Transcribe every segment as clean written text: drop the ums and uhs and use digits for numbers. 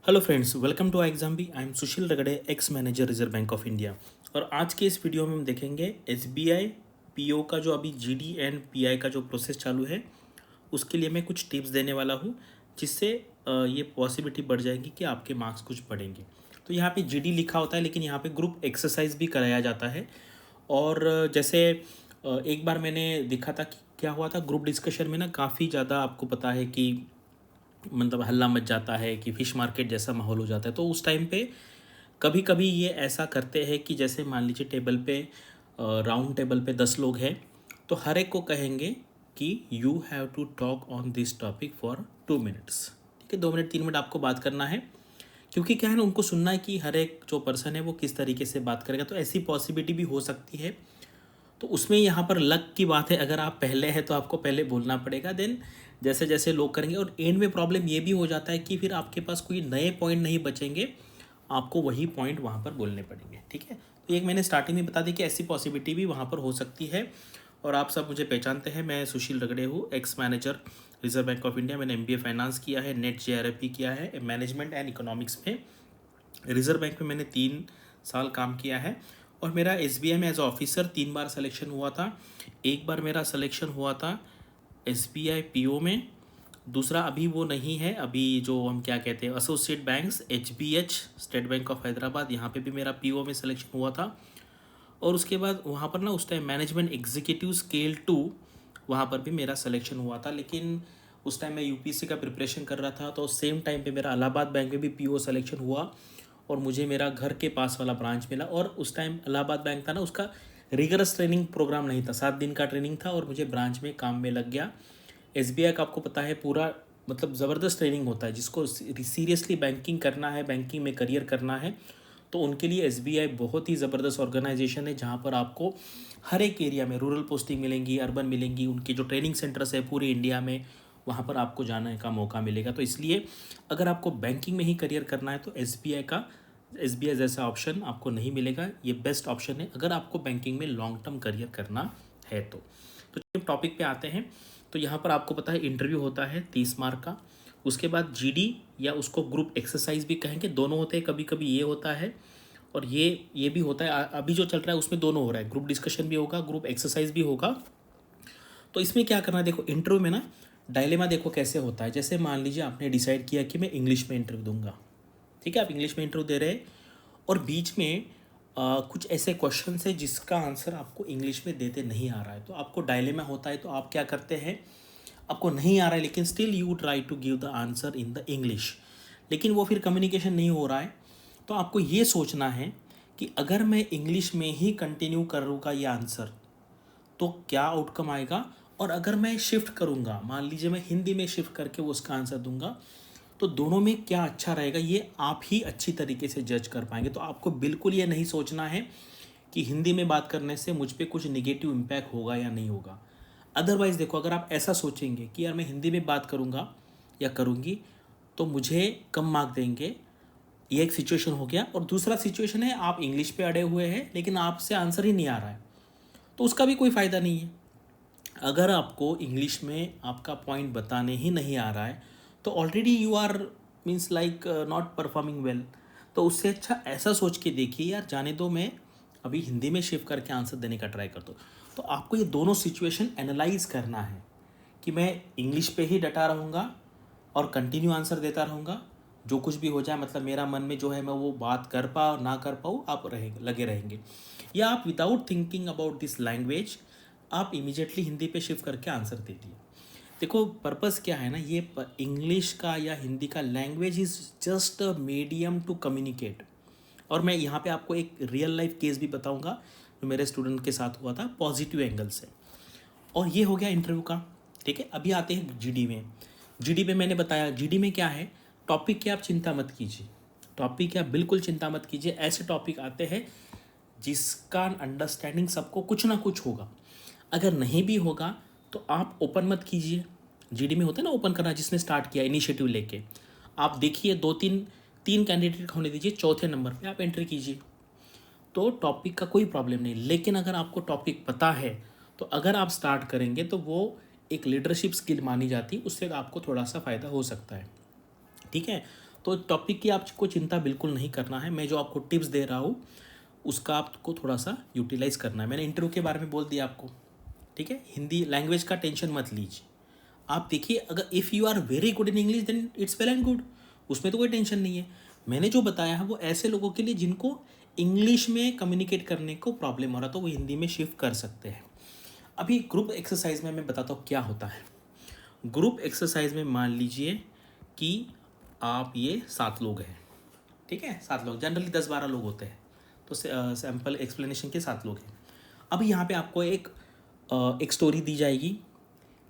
Hello friends, welcome to exam B. I am Sushil Ragade, ex manager Reserve Bank of India. और आज के इस video में हम देखेंगे एसबीआई पीओ का जो अभी जीडी एंड पीआई का जो प्रोसेस चालू है उसके लिए मैं कुछ टिप्स देने वाला हूँ, जिससे ये पॉसिबिलिटी बढ़ जाएगी कि आपके मार्क्स कुछ बढ़ेंगे। तो यहाँ पे जीडी लिखा होता है, लेकिन यहाँ पे ग्रुप एक्सरसाइज भी कराया जाता है। और जैसे एक बार मैंने देखा था कि क्या हुआ था ग्रुप डिस्कशन में ना, काफ़ी ज़्यादा आपको पता है कि मतलब हल्ला मच जाता है कि फ़िश मार्केट जैसा माहौल हो जाता है। तो उस टाइम पे कभी कभी ये ऐसा करते हैं कि जैसे मान लीजिए टेबल पे राउंड टेबल पे 10 लोग हैं, तो हर एक को कहेंगे कि you have to talk on this topic for 2 minutes. ठीक है, 2 मिनट 3 मिनट आपको बात करना है, क्योंकि क्या है ना, उनको सुनना है कि हर एक जो पर्सन है वो किस तरीके से बात करेगा। तो ऐसी पॉसिबिलिटी भी हो सकती है। तो उसमें यहाँ पर लक की बात है, अगर आप पहले हैं तो आपको पहले बोलना पड़ेगा, देन जैसे जैसे लोग करेंगे। और एंड में प्रॉब्लम ये भी हो जाता है कि फिर आपके पास कोई नए पॉइंट नहीं बचेंगे, आपको वही पॉइंट वहाँ पर बोलने पड़ेंगे। ठीक है, तो एक मैंने स्टार्टिंग में बता दी कि ऐसी पॉसिबिलिटी भी वहाँ पर हो सकती है। और आप सब मुझे पहचानते हैं, मैं सुशील रगड़े हूँ, x manager Reserve Bank of India. मैंने एमबीए फाइनेंस किया है, नेट जेआरएफपी किया है मैनेजमेंट एंड इकोनॉमिक्स में। रिजर्व बैंक में मैंने 3 साल काम किया है। और मेरा एसबीआई में एज ऑफिसर 3 बार सिलेक्शन हुआ था। एक बार मेरा सिलेक्शन हुआ था एसबीआई पीओ में, दूसरा अभी वो नहीं है, अभी जो हम क्या कहते हैं associate banks HBH, State Bank of Hyderabad, यहाँ पे भी मेरा पीओ में सिलेक्शन हुआ था। और उसके बाद वहाँ पर ना उस टाइम मैनेजमेंट एग्जीक्यूटिव स्केल 2, वहाँ पर भी मेरा सिलेक्शन हुआ था। लेकिन उस टाइम मैं यूपीएससी का प्रिपरेशन कर रहा था, तो सेम टाइम पे मेरा इलाहाबाद बैंक में भी पीओ सिलेक्शन हुआ और मुझे मेरा घर के पास वाला ब्रांच मिला। और उस टाइम इलाहाबाद बैंक था ना, उसका रिगरस ट्रेनिंग प्रोग्राम नहीं था, 7 दिन का ट्रेनिंग था और मुझे ब्रांच में काम में लग गया। एसबीआई का आपको पता है पूरा मतलब ज़बरदस्त ट्रेनिंग होता है, जिसको सीरियसली बैंकिंग करना है, बैंकिंग में करियर करना है, तो उनके लिए एसबीआई बहुत ही ज़बरदस्त ऑर्गेनाइजेशन है, जहाँ पर आपको हर एक एरिया में रूरल पोस्टिंग मिलेंगी, अर्बन मिलेंगी। उनके जो ट्रेनिंग सेंटर्स है पूरे इंडिया में, वहाँ पर आपको जाने का मौका मिलेगा। तो इसलिए अगर आपको बैंकिंग में ही करियर करना है तो एसबीआई जैसा ऑप्शन आपको नहीं मिलेगा। ये बेस्ट ऑप्शन है अगर आपको बैंकिंग में लॉन्ग टर्म करियर करना है तो चलिए टॉपिक पे आते हैं। तो यहाँ पर आपको पता है इंटरव्यू होता है 30 मार्क का। उसके बाद जीडी या उसको ग्रुप एक्सरसाइज भी कहेंगे, दोनों होते हैं। कभी कभी ये होता है और ये भी होता है। अभी जो चल रहा है उसमें दोनों हो रहा है, ग्रुप डिस्कशन भी होगा, ग्रुप एक्सरसाइज भी होगा। तो इसमें क्या करना है, देखो इंटरव्यू में ना डायलेमा देखो कैसे होता है। जैसे मान लीजिए आपने डिसाइड किया कि मैं इंग्लिश में इंटरव्यू दूंगा। ठीक है, आप इंग्लिश में इंटरव्यू दे रहे हैं और बीच में कुछ ऐसे क्वेश्चन है जिसका आंसर आपको इंग्लिश में देते नहीं आ रहा है, तो आपको डायलेमा होता है। तो आप क्या करते हैं, आपको नहीं आ रहा है लेकिन still you try to give the answer in the English, लेकिन वो फिर कम्युनिकेशन नहीं हो रहा है। तो आपको ये सोचना है कि अगर मैं इंग्लिश में ही कंटिन्यू करूँगा ये आंसर तो क्या आउटकम आएगा, और अगर मैं शिफ्ट करूँगा, मान लीजिए मैं हिंदी में शिफ्ट करके वो उसका आंसर दूंगा, तो दोनों में क्या अच्छा रहेगा, ये आप ही अच्छी तरीके से जज कर पाएंगे। तो आपको बिल्कुल ये नहीं सोचना है कि हिंदी में बात करने से मुझ पे कुछ निगेटिव इम्पैक्ट होगा या नहीं होगा। अदरवाइज़ देखो, अगर आप ऐसा सोचेंगे कि यार मैं हिंदी में बात करूँगा या करूँगी तो मुझे कम मार्क देंगे, ये एक सिचुएशन हो गया। और दूसरा सिचुएशन है आप इंग्लिश पे अड़े हुए हैं लेकिन आपसे आंसर ही नहीं आ रहा है, तो उसका भी कोई फ़ायदा नहीं है। अगर आपको इंग्लिश में आपका पॉइंट बताने ही नहीं आ रहा है तो already you are means like not performing well. तो उससे अच्छा ऐसा सोच के देखिए, यार जाने दो, मैं अभी हिंदी में शिफ्ट करके आंसर देने का ट्राई करता हूँ। तो आपको ये दोनों सिचुएशन एनालाइज करना है कि मैं इंग्लिश पे ही डटा रहूँगा और कंटिन्यू आंसर देता रहूँगा, जो कुछ भी हो जाए, मतलब मेरा मन में जो है मैं वो बात कर पाऊँ ना कर पाऊँ, आप लगे रहेंगे। या आप without thinking about this language आप इमीडिएटली हिंदी पे शिफ्ट करके आंसर दे दिए। देखो पर्पस क्या है ना, ये इंग्लिश का या हिंदी का language is just a medium to communicate. और मैं यहाँ पे आपको एक रियल लाइफ केस भी बताऊँगा जो मेरे स्टूडेंट के साथ हुआ था पॉजिटिव एंगल से। और ये हो गया इंटरव्यू का। ठीक है, अभी आते हैं जीडी में। जीडी में मैंने बताया, जीडी में क्या है, टॉपिक की आप चिंता मत कीजिए, टॉपिक की आप बिल्कुल चिंता मत कीजिए। ऐसे टॉपिक आते हैं जिसका अंडरस्टैंडिंग सबको कुछ ना कुछ होगा। अगर नहीं भी होगा तो आप ओपन मत कीजिए। जीडी में होता है ना ओपन करना, जिसने स्टार्ट किया इनिशिएटिव लेके, आप देखिए दो तीन तीन कैंडिडेट होने दीजिए, चौथे नंबर पे आप एंट्री कीजिए। तो टॉपिक का कोई प्रॉब्लम नहीं। लेकिन अगर आपको टॉपिक पता है तो अगर आप स्टार्ट करेंगे तो वो एक लीडरशिप स्किल मानी जाती है, उससे आपको थोड़ा सा फ़ायदा हो सकता है। ठीक है, तो टॉपिक की आपको चिंता बिल्कुल नहीं करना है, मैं जो आपको टिप्स दे रहा हूँ उसका आपको थोड़ा सा यूटिलाइज़ करना है। मैंने इंटरव्यू के बारे में बोल दिया आपको, ठीक है। हिंदी लैंग्वेज का टेंशन मत लीजिए। आप देखिए, अगर if you are very good in English then it's well and good, उसमें तो कोई टेंशन नहीं है। मैंने जो बताया है वो ऐसे लोगों के लिए जिनको इंग्लिश में कम्युनिकेट करने को प्रॉब्लम हो रहा, तो वो हिंदी में शिफ्ट कर सकते हैं। अभी ग्रुप एक्सरसाइज में मैं बताता हूँ क्या होता है। ग्रुप एक्सरसाइज में मान लीजिए कि आप ये 7 लोग हैं, ठीक है। 7 लोग, जनरली 10-12 लोग होते हैं, तो सैम्पल एक्सप्लेनेशन के 7 लोग हैं। अभी यहाँ पे आपको एक स्टोरी दी जाएगी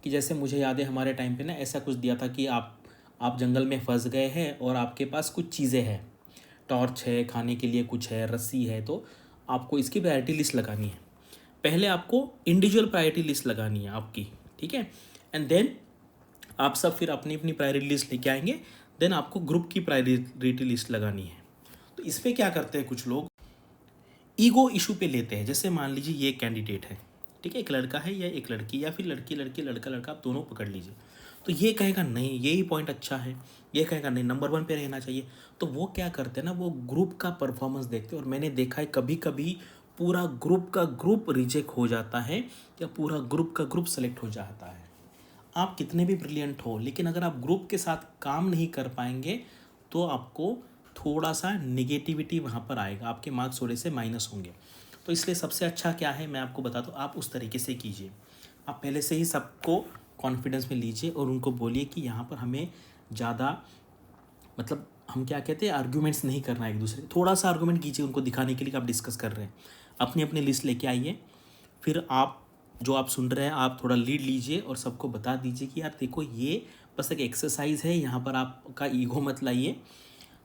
कि जैसे मुझे याद है हमारे टाइम पे ना ऐसा कुछ दिया था कि आप जंगल में फंस गए हैं और आपके पास कुछ चीज़ें हैं, टॉर्च है, खाने के लिए कुछ है, रस्सी है, तो आपको इसकी प्रायोरिटी लिस्ट लगानी है। पहले आपको इंडिविजुअल प्रायोरिटी लिस्ट लगानी है आपकी, ठीक है। एंड देन आप सब फिर अपनी अपनी प्रायोरिटी लिस्ट लेके आएंगे, देन आपको ग्रुप की प्रायोरिटी लिस्ट लगानी है। तो इस पर क्या करते हैं कुछ लोग, ईगो इशू पे लेते हैं। जैसे मान लीजिए ये कैंडिडेट है, ठीक है, एक लड़का है या एक लड़की, या फिर लड़की लड़की लड़का लड़का, आप दोनों पकड़ लीजिए। तो ये कहेगा नहीं यही पॉइंट अच्छा है, ये कहेगा नहीं नंबर 1 पे रहना चाहिए। तो वो क्या करते हैं ना, वो ग्रुप का परफॉर्मेंस देखते हैं। और मैंने देखा है कभी कभी पूरा ग्रुप का ग्रुप रिजेक्ट हो जाता है या पूरा ग्रुप का ग्रुप सेलेक्ट हो जाता है। आप कितने भी ब्रिलियंट हो, लेकिन अगर आप ग्रुप के साथ काम नहीं कर पाएंगे तो आपको थोड़ा सा निगेटिविटी वहाँ पर आएगा, आपके मार्क्स थोड़े से माइनस होंगे। तो इसलिए सबसे अच्छा क्या है मैं आपको बताता हूँ, आप उस तरीके से कीजिए। आप पहले से ही सबको कॉन्फिडेंस में लीजिए और उनको बोलिए कि यहाँ पर हमें ज़्यादा, मतलब हम क्या कहते हैं, आर्ग्यूमेंट्स नहीं करना है एक दूसरे। थोड़ा सा आर्ग्यूमेंट कीजिए उनको दिखाने के लिए कि आप डिस्कस कर रहे हैं। अपनी अपनी लिस्ट लेके आइए, फिर आप जो आप सुन रहे हैं आप थोड़ा लीड लीजिए और सबको बता दीजिए कि यार देखो ये बस एक एक्सरसाइज है, यहाँ पर आपका ईगो मत लाइए।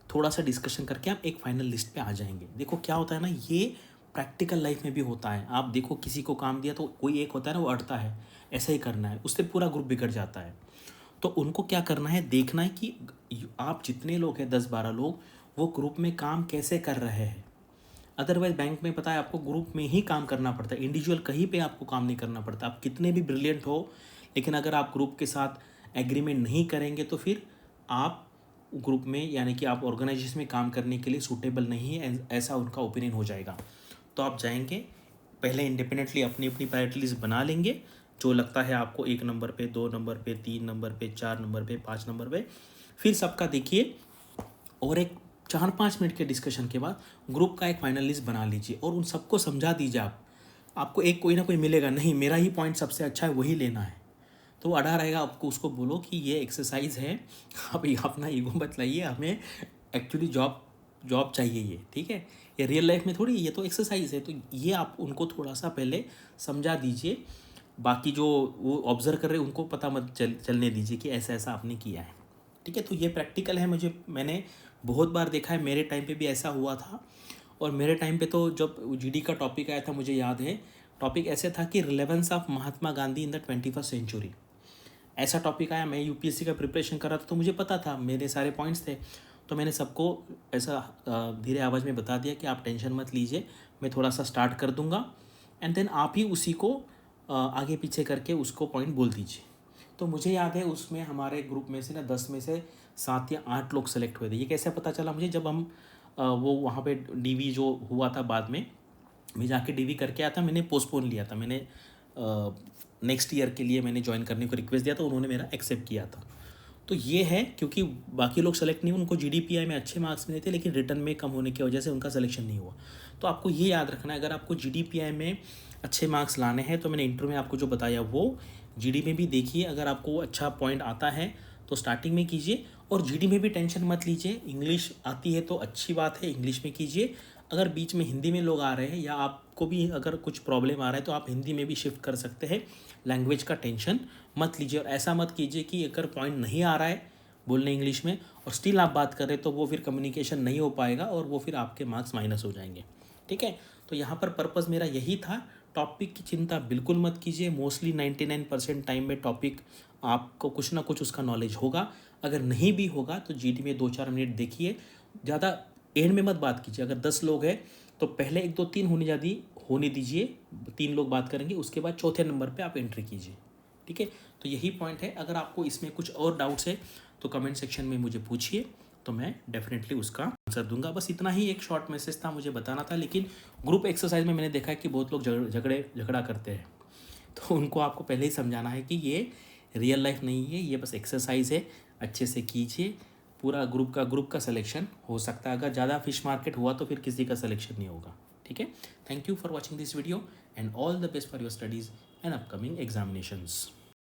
थोड़ा सा डिस्कशन करके आप एक फाइनल लिस्ट पे आ जाएंगे। देखो क्या होता है ना, ये प्रैक्टिकल लाइफ में भी होता है। आप देखो किसी को काम दिया तो कोई एक होता है ना, वो अड़ता है ऐसा ही करना है, उससे पूरा ग्रुप बिगड़ जाता है। तो उनको क्या करना है, देखना है कि आप जितने लोग हैं 10-12 लोग, वो ग्रुप में काम कैसे कर रहे हैं। अदरवाइज बैंक में पता है आपको ग्रुप में ही काम करना पड़ता है, इंडिविजुअल कहीं पे आपको काम नहीं करना पड़ता। आप कितने भी ब्रिलियंट हो, लेकिन अगर आप ग्रुप के साथ एग्रीमेंट नहीं करेंगे तो फिर आप ग्रुप में, यानी कि आप ऑर्गेनाइजेशन में काम करने के लिए सूटेबल नहीं है, ऐसा उनका ओपिनियन हो जाएगा। तो आप जाएंगे, पहले इंडिपेंडेंटली अपनी अपनी प्रायोरिटी लिस्ट बना लेंगे, जो लगता है आपको 1 नंबर पे, 2 नंबर पे, 3 नंबर पे, 4 नंबर पे, 5 नंबर पे। फिर सबका देखिए और एक 4-5 मिनट के डिस्कशन के बाद ग्रुप का एक फाइनल लिस्ट बना लीजिए और उन सबको समझा दीजिए। आपको एक कोई ना कोई मिलेगा, नहीं मेरा ही पॉइंट सबसे अच्छा है वही लेना है, तो वो अड़ा रहेगा। आपको उसको बोलो कि ये एक्सरसाइज है, आप अपना ईगो मत लाइए, हमें एक्चुअली जॉब चाहिए ये, ठीक है। ये रियल लाइफ में थोड़ी, ये तो एक्सरसाइज है। तो ये आप उनको थोड़ा सा पहले समझा दीजिए। बाकी जो वो ऑब्जर्व कर रहे हैं उनको पता मत चलने दीजिए कि ऐसा ऐसा आपने किया है, ठीक है। तो ये प्रैक्टिकल है, मैंने बहुत बार देखा है, मेरे टाइम पे भी ऐसा हुआ था। और मेरे टाइम पे तो जब जीडी का टॉपिक आया था, मुझे याद है टॉपिक ऐसे था कि relevance of Mahatma Gandhi in the 21st century, ऐसा टॉपिक आया। मैं यूपीएससी का प्रिपरेशन कर रहा था तो मुझे पता था, मेरे सारे पॉइंट्स थे। तो मैंने सबको ऐसा धीरे आवाज़ में बता दिया कि आप टेंशन मत लीजिए, मैं थोड़ा सा स्टार्ट कर दूंगा एंड देन आप ही उसी को आगे पीछे करके उसको पॉइंट बोल दीजिए। तो मुझे याद है उसमें हमारे ग्रुप में से ना 10 में से 7 या 8 लोग सेलेक्ट हुए थे। ये कैसे पता चला मुझे, जब हम वो वहाँ पे डीवी जो हुआ था बाद में, मैं जाके डीवी करके आया था, मैंने पोस्टपोन लिया था, मैंने नेक्स्ट ईयर के लिए मैंने ज्वाइन करने को रिक्वेस्ट दिया था, उन्होंने मेरा एक्सेप्ट किया था। तो ये है, क्योंकि बाकी लोग सेलेक्ट नहीं हुए, उनको जीडीपीआई में अच्छे मार्क्स मिले थे लेकिन रिटर्न में कम होने की वजह से उनका सिलेक्शन नहीं हुआ। तो आपको ये याद रखना है, अगर आपको जीडीपीआई में अच्छे मार्क्स लाने हैं तो मैंने इंटरव्यू में आपको जो बताया वो जीडी में भी देखिए। अगर आपको अच्छा पॉइंट आता है तो स्टार्टिंग में कीजिए, और जीडी में भी टेंशन मत लीजिए, इंग्लिश आती है तो अच्छी बात है, इंग्लिश में कीजिए। अगर बीच में हिंदी में लोग आ रहे हैं या आपको भी अगर कुछ प्रॉब्लम आ रहा है तो आप हिंदी में भी शिफ्ट कर सकते हैं। लैंग्वेज का टेंशन मत लीजिए, और ऐसा मत कीजिए कि अगर पॉइंट नहीं आ रहा है बोलने इंग्लिश में और स्टिल आप बात कर रहे हैं तो वो फिर कम्युनिकेशन नहीं हो पाएगा और वो फिर आपके मार्क्स माइनस हो जाएंगे, ठीक है। तो यहाँ पर पर्पज़ मेरा यही था। टॉपिक की चिंता बिल्कुल मत कीजिए, मोस्टली 99% टाइम में टॉपिक आपको कुछ ना कुछ उसका नॉलेज होगा। अगर नहीं भी होगा तो जीडी में 2-4 मिनट देखिए, ज़्यादा एंड में मत बात कीजिए। अगर 10 लोग हैं तो पहले 1 2 3 होने दीजिए, 3 लोग बात करेंगे, उसके बाद चौथे नंबर पे आप एंट्री कीजिए, ठीक है। तो यही पॉइंट है। अगर आपको इसमें कुछ और डाउट्स है तो कमेंट सेक्शन में मुझे पूछिए, तो मैं डेफिनेटली उसका आंसर दूंगा। बस इतना ही एक शॉर्ट मैसेज था, मुझे बताना था। लेकिन ग्रुप एक्सरसाइज में मैंने देखा है कि बहुत लोग झगड़ा करते हैं, तो उनको आपको पहले ही समझाना है कि ये रियल लाइफ नहीं है, ये बस एक्सरसाइज है, अच्छे से कीजिए। पूरा ग्रुप का सिलेक्शन हो सकता है। अगर ज़्यादा फिश मार्केट हुआ तो फिर किसी का सिलेक्शन नहीं होगा। ठीक है। Thank you for watching this video and all the best for your studies and upcoming examinations.